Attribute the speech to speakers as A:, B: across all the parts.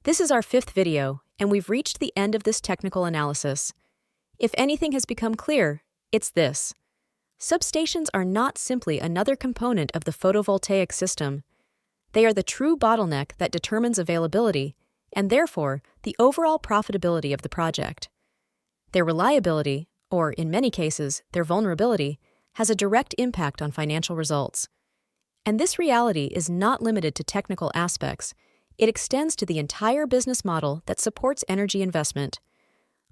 A: This is our fifth video, and we've reached the end of this technical analysis. If anything has become clear, it's this. Substations are not simply another component of the photovoltaic system. They are the true bottleneck that determines availability, and therefore the overall profitability of the project. Their reliability, or in many cases, their vulnerability, has a direct impact on financial results. And this reality is not limited to technical aspects. It extends to the entire business model that supports energy investment.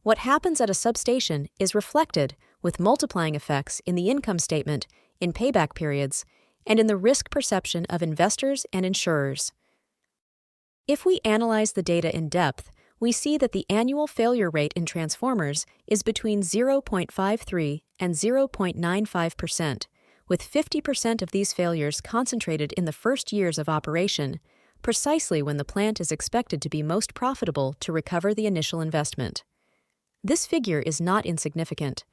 A: What happens at a substation is reflected with multiplying effects in the income statement, in payback periods, and in the risk perception of investors and insurers. If we analyze the data in depth, we see that the annual failure rate in transformers is between 0.53 and 0.95%, with 50% of these failures concentrated in the first years of operation, precisely when the plant is expected to be most profitable to recover the initial investment. This figure is not insignificant.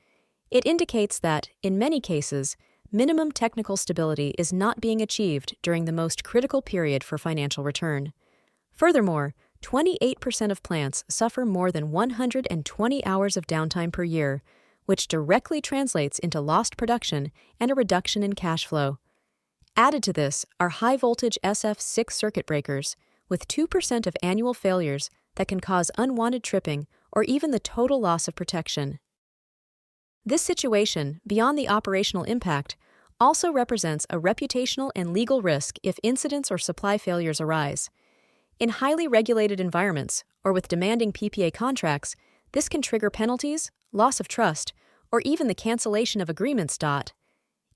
A: It indicates that, in many cases, minimum technical stability is not being achieved during the most critical period for financial return. Furthermore, 28% of plants suffer more than 120 hours of downtime per year, which directly translates into lost production and a reduction in cash flow. Added to this are high-voltage SF6 circuit breakers, with 2% of annual failures that can cause unwanted tripping or even the total loss of protection. This situation, beyond the operational impact, also represents a reputational and legal risk if incidents or supply failures arise. In highly regulated environments, or with demanding PPA contracts, this can trigger penalties, loss of trust, or even the cancellation of agreements.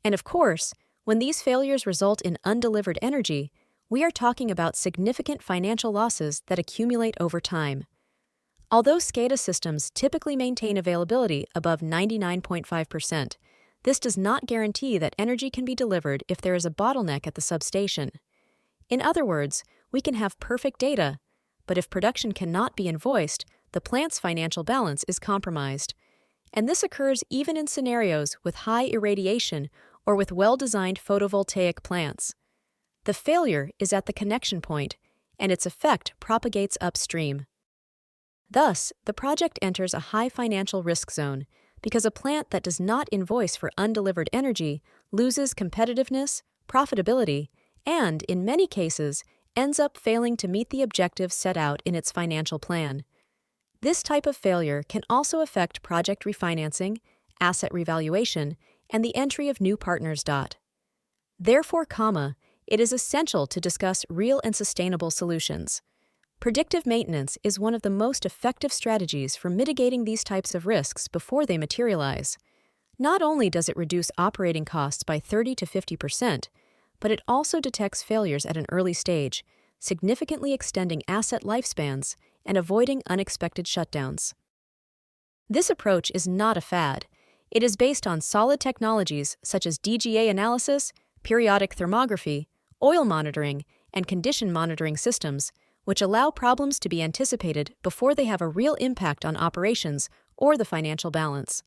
A: And of course, when these failures result in undelivered energy, we are talking about significant financial losses that accumulate over time. Although SCADA systems typically maintain availability above 99.5%, this does not guarantee that energy can be delivered if there is a bottleneck at the substation. In other words, we can have perfect data, but if production cannot be invoiced, the plant's financial balance is compromised. And this occurs even in scenarios with high irradiation or with well-designed photovoltaic plants. The failure is at the connection point, and its effect propagates upstream. Thus, the project enters a high financial risk zone because a plant that does not invoice for undelivered energy loses competitiveness, profitability, and, in many cases, ends up failing to meet the objectives set out in its financial plan. This type of failure can also affect project refinancing, asset revaluation, and the entry of new partners. Therefore, it is essential to discuss real and sustainable solutions. Predictive maintenance is one of the most effective strategies for mitigating these types of risks before they materialize. Not only does it reduce operating costs by 30 to 50%, but it also detects failures at an early stage, significantly extending asset lifespans and avoiding unexpected shutdowns. This approach is not a fad. It is based on solid technologies such as DGA analysis, periodic thermography, oil monitoring, and condition monitoring systems, which allow problems to be anticipated before they have a real impact on operations or the financial balance.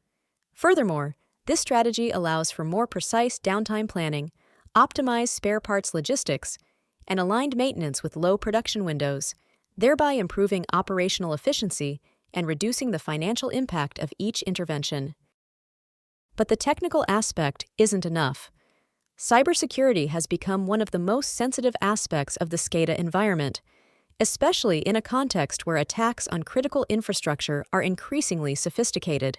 A: Furthermore, this strategy allows for more precise downtime planning, optimized spare parts logistics, and aligned maintenance with low production windows, thereby improving operational efficiency and reducing the financial impact of each intervention. But the technical aspect isn't enough. Cybersecurity has become one of the most sensitive aspects of the SCADA environment, especially in a context where attacks on critical infrastructure are increasingly sophisticated.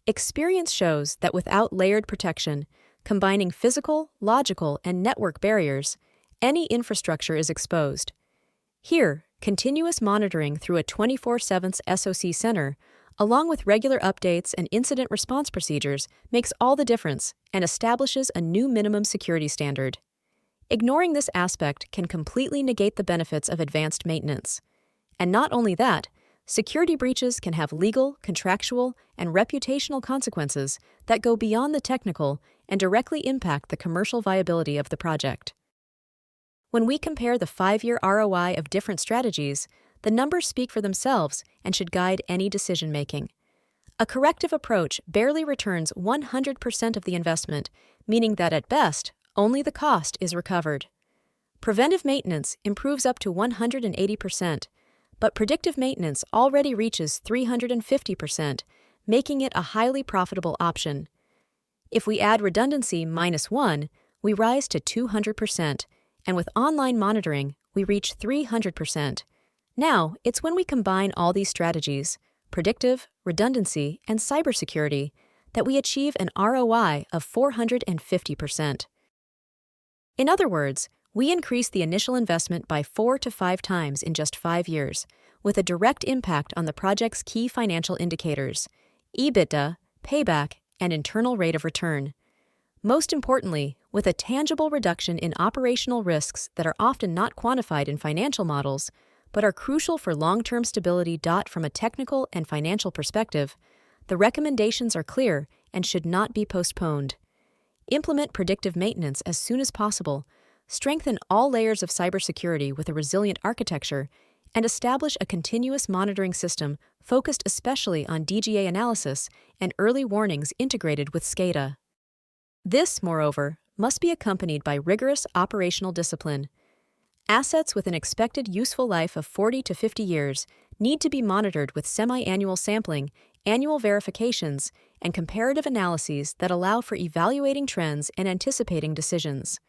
A: Experience shows that without layered protection, combining physical, logical, and network barriers, any infrastructure is exposed. Here, continuous monitoring through a 24/7 SOC center, along with regular updates and incident response procedures, makes all the difference and establishes a new minimum security standard. Ignoring this aspect can completely negate the benefits of advanced maintenance. And not only that, security breaches can have legal, contractual, and reputational consequences that go beyond the technical and directly impact the commercial viability of the project. When we compare the 5-year ROI of different strategies, the numbers speak for themselves and should guide any decision-making. A corrective approach barely returns 100% of the investment, meaning that at best, only the cost is recovered. Preventive maintenance improves up to 180%, but predictive maintenance already reaches 350%, making it a highly profitable option. If we add redundancy -1, we rise to 200%, and with online monitoring, we reach 300%. Now, it's when we combine all these strategies, predictive, redundancy, and cybersecurity, that we achieve an ROI of 450%. In other words, we increase the initial investment by 4 to 5 times in just 5 years, with a direct impact on the project's key financial indicators: EBITDA, payback, and internal rate of return. Most importantly, with a tangible reduction in operational risks that are often not quantified in financial models, but are crucial for long-term stability. From a technical and financial perspective, the recommendations are clear and should not be postponed. Implement predictive maintenance as soon as possible, strengthen all layers of cybersecurity with a resilient architecture, and establish a continuous monitoring system focused especially on DGA analysis and early warnings integrated with SCADA. This, moreover, must be accompanied by rigorous operational discipline. Assets with an expected useful life of 40 to 50 years need to be monitored with semi-annual sampling, annual verifications, and comparative analyses that allow for evaluating trends and anticipating decisions.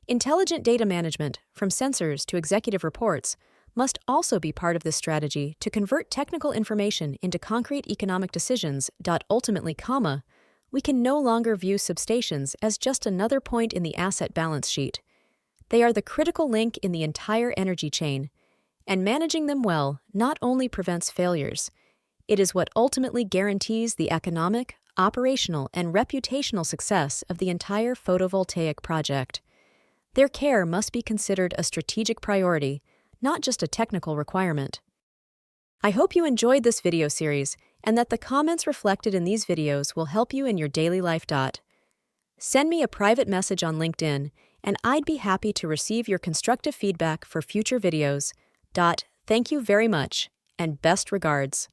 A: Intelligent data management, from sensors to executive reports, must also be part of this strategy to convert technical information into concrete economic decisions. Ultimately, we can no longer view substations as just another point in the asset balance sheet. They are the critical link in the entire energy chain, and managing them well not only prevents failures, it is what ultimately guarantees the economic, operational, and reputational success of the entire photovoltaic project. Their care must be considered a strategic priority, not just a technical requirement. I hope you enjoyed this video series and that the comments reflected in these videos will help you in your daily life. Send me a private message on LinkedIn, and I'd be happy to receive your constructive feedback for future videos. Thank you very much, and best regards.